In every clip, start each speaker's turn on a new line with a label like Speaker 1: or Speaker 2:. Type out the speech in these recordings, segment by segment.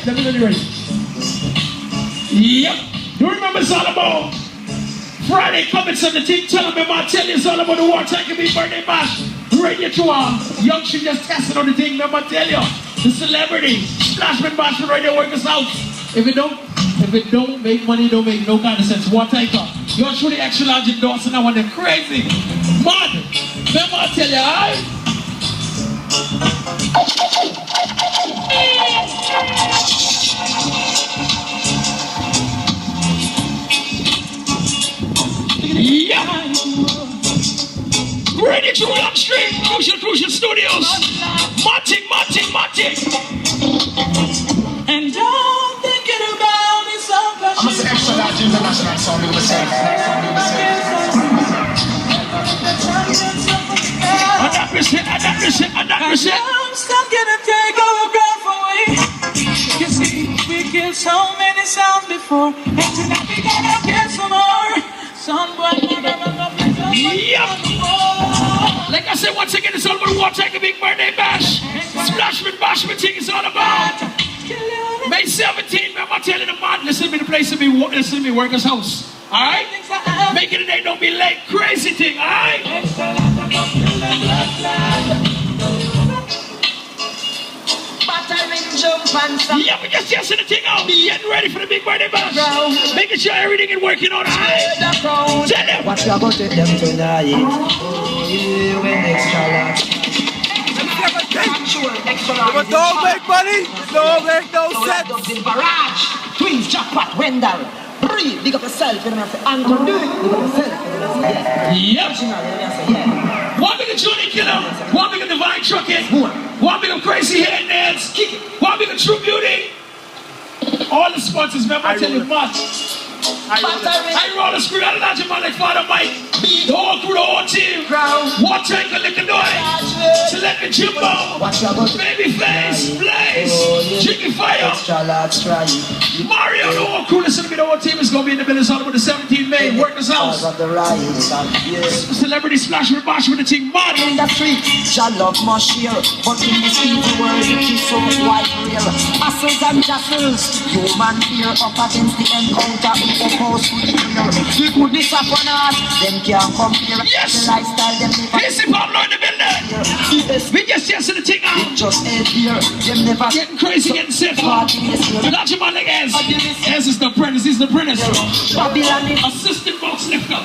Speaker 1: Let me know you ready. Yep. You remember it's all about Friday comments on the thing. Tell them I tell you it's all about the war tank and me birthday bash. Radio to young shit just testing on the thing. Remember I tell you the celebrity splashman bash for radio workers house. If it don't make money, don't make no kind of sense. War tanker. You're truly extra large endorsing that one. They're crazy. Man, remember I tell you, alright? Yeah! Ready to run straight, Crucial Studios. Martin.
Speaker 2: And don't thinking about it so much.
Speaker 3: I'm gonna say extra large international song, we're gonna say.
Speaker 2: Stop gonna take our breath away. You see, we killed so many sounds before, and tonight we gotta get some more. Someone
Speaker 1: like I said, once again, it's all about War Tank, a big birthday bash. Splashman Bashman thing is all about. May 17th, remember I'm telling the man, listen to me, the place to be, listen to me, workers' house. Alright? Make it a day, don't be late. Crazy thing, alright? Yeah, we just testing the thing out. Getting ready for the big birthday bash. Making sure everything is working on, alright? Tell them.
Speaker 4: What you about to them tonight? Oh, you win extra large.
Speaker 5: But don't make money, don't make no sense.
Speaker 4: Barrage, Twins, Jackpot, Wendell. Breathe, big up yourself, you don't have to Anton, do it, big up yourself.
Speaker 1: Yep. One big of Johnny Killer, one big of Divine Trucking, one big of Crazy Head Dance, one big of True Beauty. All the sponsors, remember I tell you much. I roll the screw out of that, man, like Father Mike. The whole crew, the whole team. War Tank and Liquor Noise. Select the Jimbo. Babyface, Blaze, Chicken Fire. Mario, the whole crew, listen to me, the whole team is going to be in the building on the 17th May, Workers' House. Celebrity Splash with Bash with the team, man.
Speaker 4: In the street, shall love must share, but in this evil world, it is so quite real. Hustles and jostles, human fear up against the encounter. Opposed to the real. The goodness of an art, them can't compare.
Speaker 1: Yes.
Speaker 4: The lifestyle them never.
Speaker 1: Here's the Pablo in the building. We just testing the thing out.
Speaker 4: It just ain't here. Them never
Speaker 1: getting crazy, getting safer. You got your man like Ez. Ez is the apprentice, he's the apprentice.
Speaker 4: Babylon is
Speaker 1: assistant box lifter. The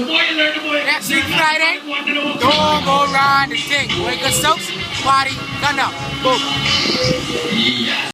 Speaker 1: more you learn, the more you
Speaker 5: Next week Friday, don't go around the thing. Wake us up, party, turn up, boom.
Speaker 1: Yeah.